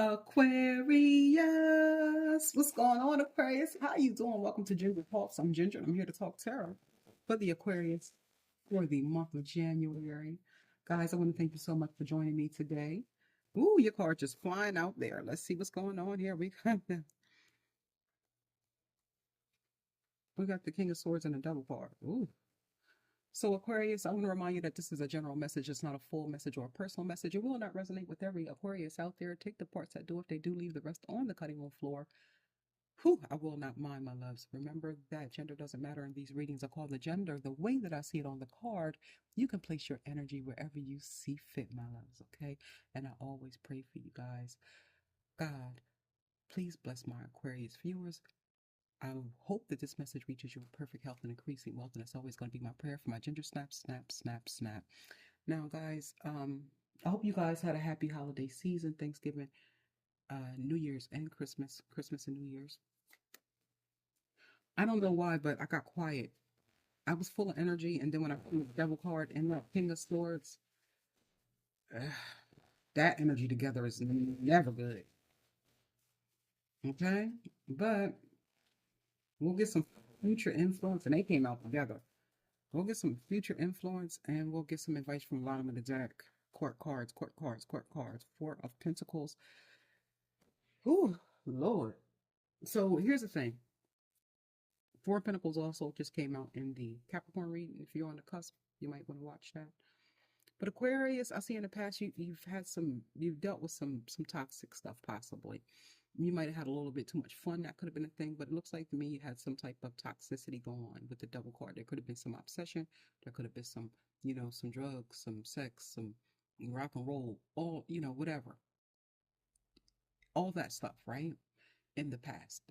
Aquarius, what's going on, Aquarius? How you doing? Welcome to Ginger Talks. I'm Ginger. I'm here to talk tarot for the Aquarius for the month of January. Guys, I want to thank you so much for joining me today. Ooh, your card just flying out there. Let's see what's going on here. We got the King of Swords and the Devil card. Ooh. So Aquarius, I want to remind you that this is a general message. It's not a full message or a personal message. It will not resonate with every Aquarius out there. Take the parts that do. If they do, leave the rest on the cutting room floor. Whew, I will not mind, my loves. Remember that gender doesn't matter in these readings. I call the gender the way that I see it on the card. You can place your energy wherever you see fit, my loves, okay? And I always pray for you guys. God, please bless my Aquarius viewers. I hope that this message reaches you with perfect health and increasing wealth, and it's always going to be my prayer for my ginger snap, snap, snap, snap. Now, guys, I hope you guys had a happy holiday season, Thanksgiving, New Year's, and Christmas and New Year's. I don't know why, but I got quiet. I was full of energy, and then when I put the Devil card and the King of Swords, that energy together is never good. Okay? But we'll get some future influence, and they came out together. We'll get some future influence, and we'll get some advice from the bottom of the deck. Court cards, court cards, court cards. Four of Pentacles. Ooh, Lord. So here's the thing. Four of Pentacles also just came out in the Capricorn reading. If you're on the cusp, you might want to watch that. But Aquarius, I see in the past you've dealt with some toxic stuff possibly. You might have had a little bit too much fun. That could have been a thing, but it looks like to me you had some type of toxicity going on with the Devil card. There could have been some obsession. There could have been some, some drugs, some sex, some rock and roll, all, whatever. All that stuff, right? In the past.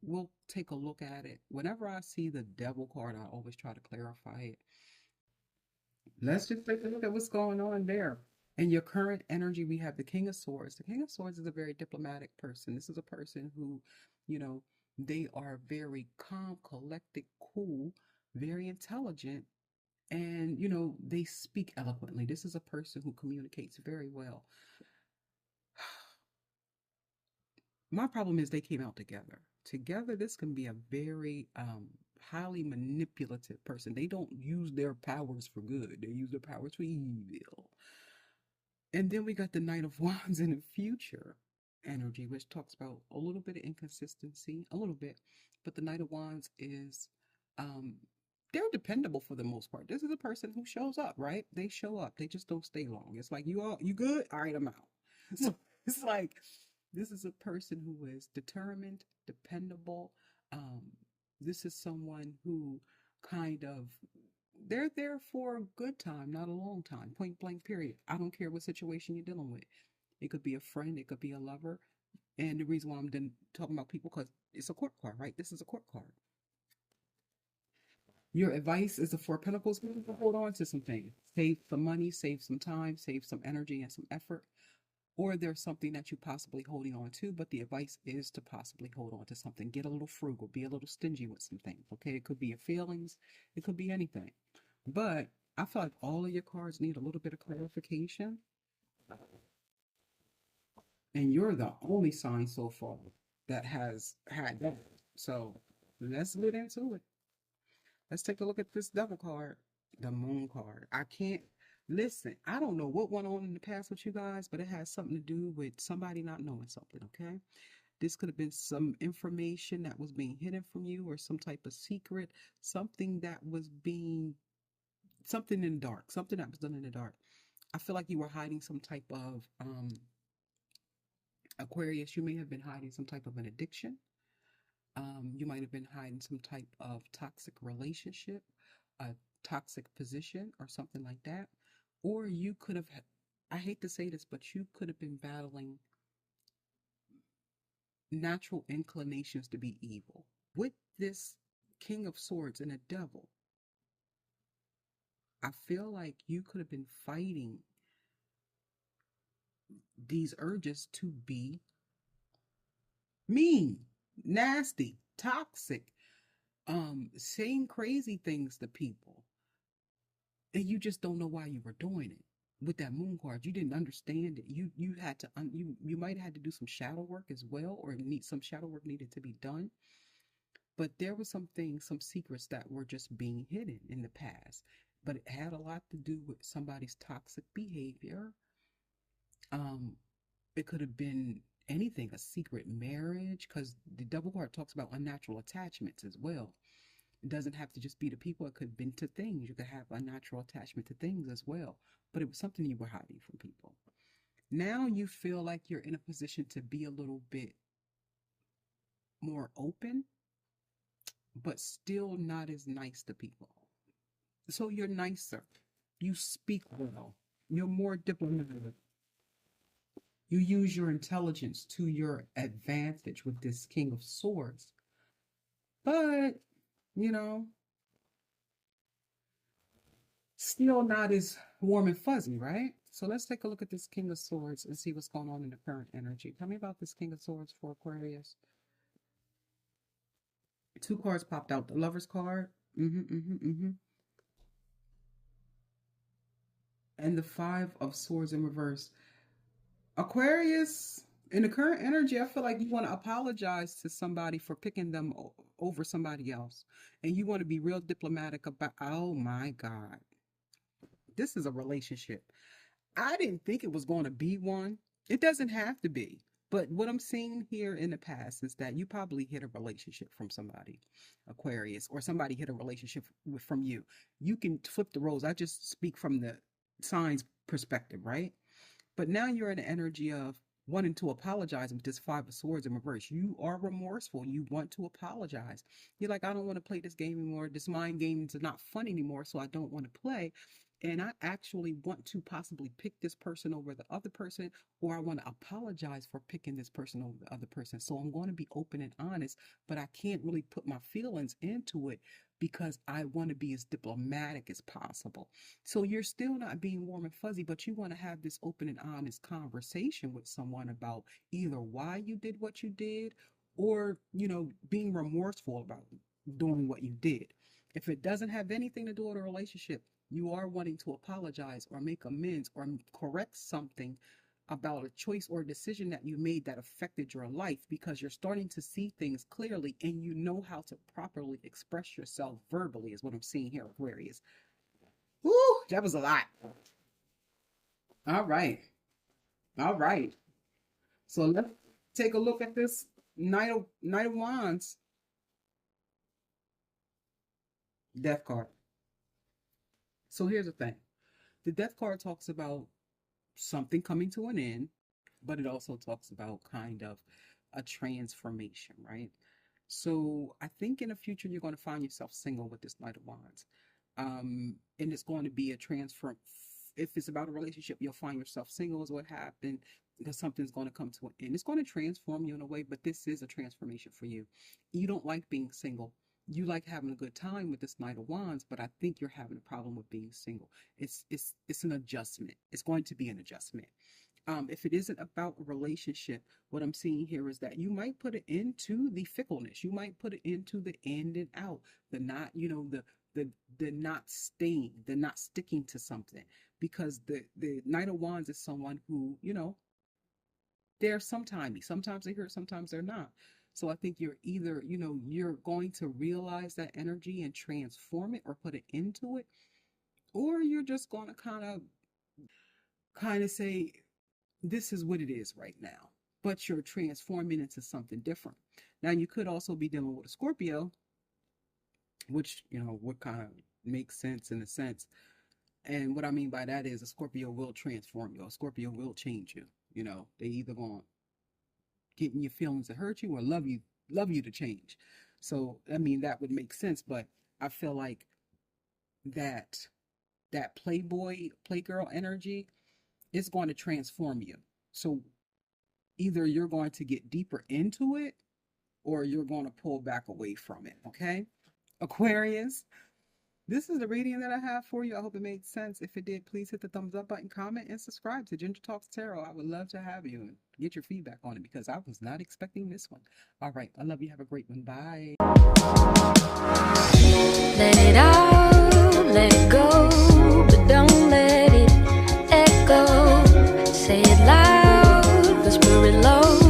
We'll take a look at it. Whenever I see the Devil card, I always try to clarify it. Let's just take a look at what's going on there. In your current energy, we have the King of Swords. The King of Swords is a very diplomatic person. This is a person who, they are very calm, collected, cool, very intelligent, and, they speak eloquently. This is a person who communicates very well. My problem is they came out together. Together, this can be a very highly manipulative person. They don't use their powers for good. They use their powers for evil. And then we got the Knight of Wands in the future energy, which talks about a little bit of inconsistency, a little bit. But the Knight of Wands is, they're dependable for the most part. This is a person who shows up, right? They show up. They just don't stay long. It's like, you good? All right, I'm out. So it's like, this is a person who is determined, dependable. This is someone who kind of, they're there for a good time, not a long time. Point blank, period. I don't care what situation you're dealing with. It could be a friend, it could be a lover. And the reason why I'm then talking about people, because it's a court card, right? This is a court card. Your advice is the Four of Pentacles. Hold on to some things. Save some money, save some time, save some energy and some effort. Or there's something that you're possibly holding on to, but the advice is to possibly hold on to something. Get a little frugal, be a little stingy with some things, okay? It could be your feelings, it could be anything. But I feel like all of your cards need a little bit of clarification. And you're the only sign so far that has had that. So let's get into it. Let's take a look at this Devil card, the Moon card. Listen, I don't know what went on in the past with you guys, but it has something to do with somebody not knowing something, okay? This could have been some information that was being hidden from you or some type of secret, something that was something in the dark, something that was done in the dark. I feel like you were hiding some type of, Aquarius, you may have been hiding some type of an addiction. You might have been hiding some type of toxic relationship, a toxic position or something like that. Or you could have, I hate to say this, but you could have been battling natural inclinations to be evil. With this King of Swords and a Devil, I feel like you could have been fighting these urges to be mean, nasty, toxic, saying crazy things to people. And you just don't know why you were doing it. with that moon card, you didn't understand it. You had to you might have had to do some shadow work as well, or need some shadow work needed to be done. But there were some things, some secrets that were just being hidden in the past. But it had a lot to do with somebody's toxic behavior. Um, it could have been anything, a secret marriage, because the double card talks about unnatural attachments as well. It doesn't have to just be to people, it could have been to things. You could have unnatural attachment to things as well. But it was something you were hiding from people. Now you feel like you're in a position to be a little bit more open, but still not as nice to people. So you're nicer. You speak well. You're more diplomatic. You use your intelligence to your advantage with this King of Swords. But, you know, still not as warm and fuzzy, right? So let's take a look at this King of Swords and see what's going on in the current energy. Tell me about this King of Swords for Aquarius. Two cards popped out. The Lover's card. And the Five of Swords in reverse. Aquarius, in the current energy, I feel like you want to apologize to somebody for picking them over somebody else. And you want to be real diplomatic about, oh my God. This is a relationship. I didn't think it was going to be one. It doesn't have to be. But what I'm seeing here in the past is that you probably hit a relationship from somebody, Aquarius, or somebody hit a relationship from you. You can flip the roles. I just speak from the signs perspective, right? But now you're in the energy of wanting to apologize with this Five of Swords in reverse. You are remorseful. You want to apologize. You're like, I don't want to play this game anymore. This mind game is not fun anymore, so I don't want to play. And I actually want to possibly pick this person over the other person, or I want to apologize for picking this person over the other person. So I'm going to be open and honest, but I can't really put my feelings into it because I want to be as diplomatic as possible. So you're still not being warm and fuzzy, but you want to have this open and honest conversation with someone about either why you did what you did, or, you know, being remorseful about doing what you did. If it doesn't have anything to do with a relationship, you are wanting to apologize or make amends or correct something about a choice or a decision that you made that affected your life, because you're starting to see things clearly and you know how to properly express yourself verbally, is what I'm seeing here, Aquarius. Woo, that was a lot. All right. All right. So let's take a look at this Knight of Wands. Death card. So here's the thing. The Death card talks about something coming to an end, but it also talks about kind of a transformation, right? So I think in the future, you're going to find yourself single with this Knight of Wands. And it's going to be a transfer. If it's about a relationship, you'll find yourself single is what happened, because something's going to come to an end. It's going to transform you in a way, but this is a transformation for you. You don't like being single. You like having a good time with this Knight of Wands, but I think you're having a problem with being single. It's an adjustment. It's going to be an adjustment. If it isn't about a relationship, what I'm seeing here is that you might put it into the fickleness. You might put it into the in and out, the not, you know, the not staying, the not sticking to something. Because the Knight of Wands is someone who, you know, they're sometimes they're here, sometimes they're not. So I think you're either, you know, you're going to realize that energy and transform it or put it into it, or you're just going to kind of say, this is what it is right now, but you're transforming into something different. Now, you could also be dealing with a Scorpio, which, you know, would kind of make sense in a sense. And what I mean by that is a Scorpio will transform you. A Scorpio will change you. You know, they either going to get in your feelings to hurt you or love you to change. So, I mean, that would make sense, but I feel like that playboy, playgirl energy is going to transform you. So either you're going to get deeper into it or you're going to pull back away from it, okay? Aquarius, this is the reading that I have for you. I hope it made sense. If it did, please hit the thumbs up button, comment, and subscribe to Ginger Talks Tarot. I would love to have you and get your feedback on it because I was not expecting this one. All right. I love you. Have a great one. Bye. Let it out, let it go, but don't let it the spirit low.